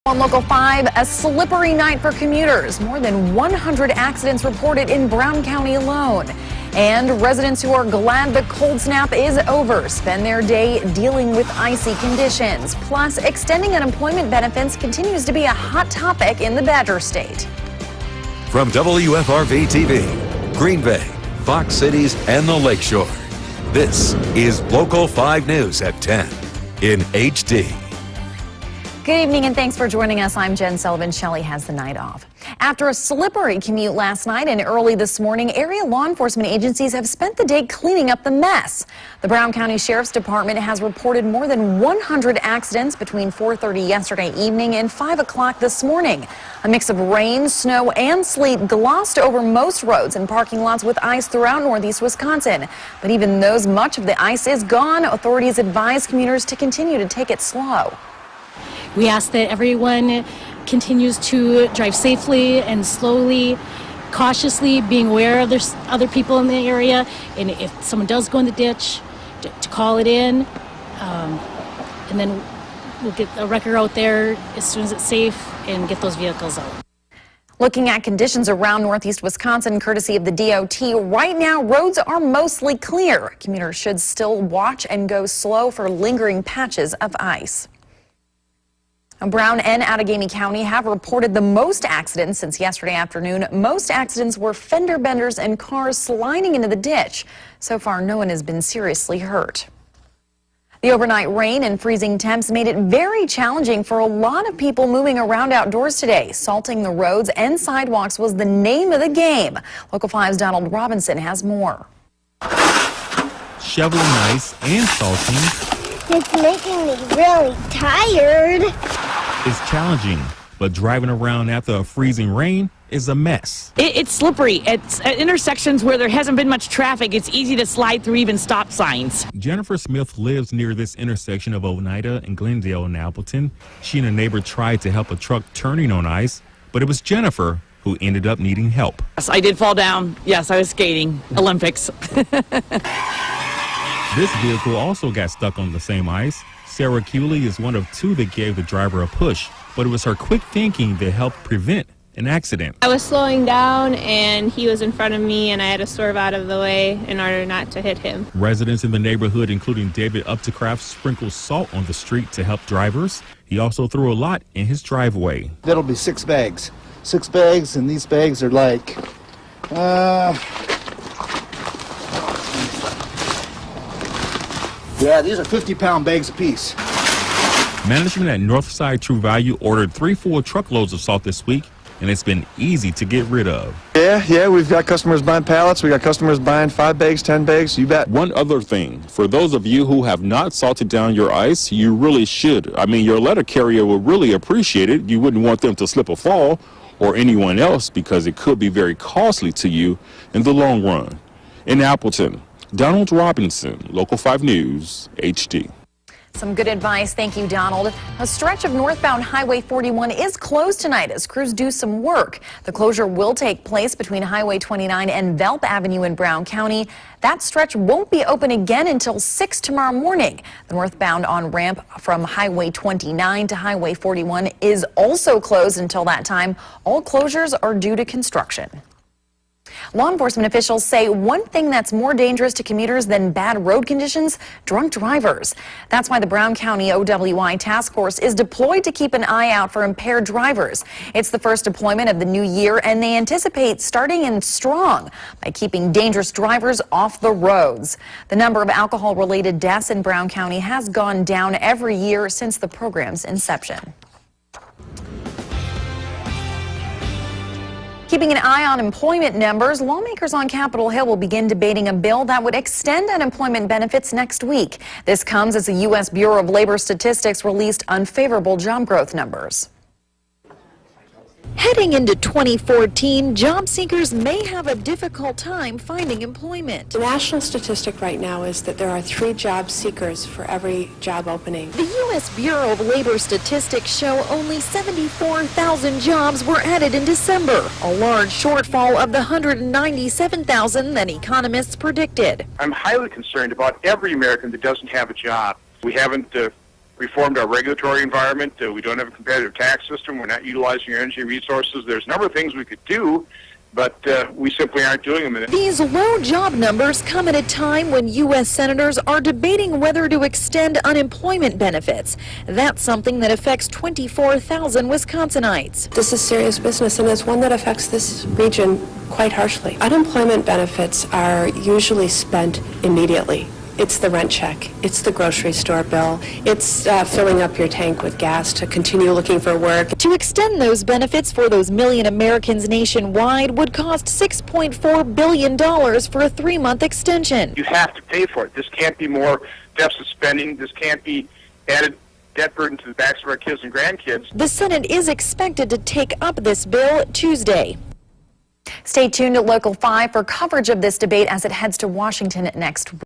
On Local 5, a slippery night for commuters. More than 100 accidents reported in Brown County alone. And residents who are glad the cold snap is over spend their day dealing with icy conditions. Plus, extending unemployment benefits continues to be a hot topic in the Badger State. From WFRV TV, Green Bay, Fox Cities, and the Lakeshore, this is Local 5 News at 10 in HD. Good evening and thanks for joining us. I'm Jen Sullivan. Shelley has the night off. After a slippery commute last night and early this morning, area law enforcement agencies have spent the day cleaning up the mess. The Brown County Sheriff's Department has reported more than 100 accidents between 4:30 yesterday evening and 5 o'clock this morning. A mix of rain, snow, and sleet glossed over most roads and parking lots with ice throughout northeast Wisconsin. But even though much of the ice is gone, authorities advise commuters to continue to take it slow. We ask that everyone continues to drive safely and slowly, cautiously, being aware of there's other people in the area, and if someone does go in the ditch, to call it in, and then we'll get a wrecker out there as soon as it's safe and get those vehicles out. Looking at conditions around northeast Wisconsin, courtesy of the DOT, right now roads are mostly clear. Commuters should still watch and go slow for lingering patches of ice. Brown and Outagamie County have reported the most accidents since yesterday afternoon. Most accidents were fender benders and cars sliding into the ditch. So far, no one has been seriously hurt. The overnight rain and freezing temps made it very challenging for a lot of people moving around outdoors today. Salting the roads and sidewalks was the name of the game. Local 5's Donald Robinson has more. Shoveling ice and salting. It's making me really tired. It's challenging, but driving around after a freezing rain is a mess. It's slippery. It's at intersections where there hasn't been much traffic. It's easy to slide through even stop signs. Jennifer Smith lives near this intersection of Oneida and Glendale in Appleton. She and a neighbor tried to help a truck turning on ice, but it was Jennifer who ended up needing help. Yes, I did fall down. Yes, I was skating. Olympics. This vehicle also got stuck on the same ice. Sarah Cooley is one of two that gave the driver a push, but it was her quick thinking that helped prevent an accident. I was slowing down and he was in front of me and I had to swerve out of the way in order not to hit him. Residents in the neighborhood, including David Uptecraft, sprinkled salt on the street to help drivers. He also threw a lot in his driveway. That'll be 6 bags. 6 bags, and these bags are like, yeah, these are 50-pound bags apiece. Management at Northside True Value ordered 3 full truckloads of salt this week, and it's been easy to get rid of. Yeah, we've got customers buying pallets. We got customers buying 5 bags, 10 bags, you bet. One other thing, for those of you who have not salted down your ice, you really should. I mean, your letter carrier will really appreciate it. You wouldn't want them to slip or fall, or anyone else, because it could be very costly to you in the long run. In Appleton, Donald Robinson, Local 5 News, HD. Some good advice. Thank you, Donald. A stretch of northbound Highway 41 is closed tonight as crews do some work. The closure will take place between Highway 29 and Velp Avenue in Brown County. That stretch won't be open again until 6 tomorrow morning. The northbound on-ramp from Highway 29 to Highway 41 is also closed until that time. All closures are due to construction. Law enforcement officials say one thing that's more dangerous to commuters than bad road conditions: drunk drivers. That's why the Brown County OWI Task Force is deployed to keep an eye out for impaired drivers. It's the first deployment of the new year, and they anticipate starting in strong by keeping dangerous drivers off the roads. The number of alcohol-related deaths in Brown County has gone down every year since the program's inception. Keeping an eye on employment numbers, lawmakers on Capitol Hill will begin debating a bill that would extend unemployment benefits next week. This comes as the U.S. Bureau of Labor Statistics released unfavorable job growth numbers. Heading into 2014, job seekers may have a difficult time finding employment. The national statistic right now is that there are 3 job seekers for every job opening. The U.S. Bureau of Labor Statistics show only 74,000 jobs were added in December, a large shortfall of the 197,000 that economists predicted. I'm highly concerned about every American that doesn't have a job. We haven't reformed our regulatory environment. We don't have a competitive tax system. We're not utilizing our energy resources. There's a number of things we could do, but we simply aren't doing them. These low job numbers come at a time when U.S. senators are debating whether to extend unemployment benefits. That's something that affects 24,000 Wisconsinites. This is serious business, and it's one that affects this region quite harshly. Unemployment benefits are usually spent immediately. It's the rent check, it's the grocery store bill, it's filling up your tank with gas to continue looking for work. To extend those benefits for those million Americans nationwide would cost $6.4 billion for a 3-month extension. You have to pay for it. This can't be more deficit spending. This can't be added debt burden to the backs of our kids and grandkids. The Senate is expected to take up this bill Tuesday. Stay tuned to Local 5 for coverage of this debate as it heads to Washington next week.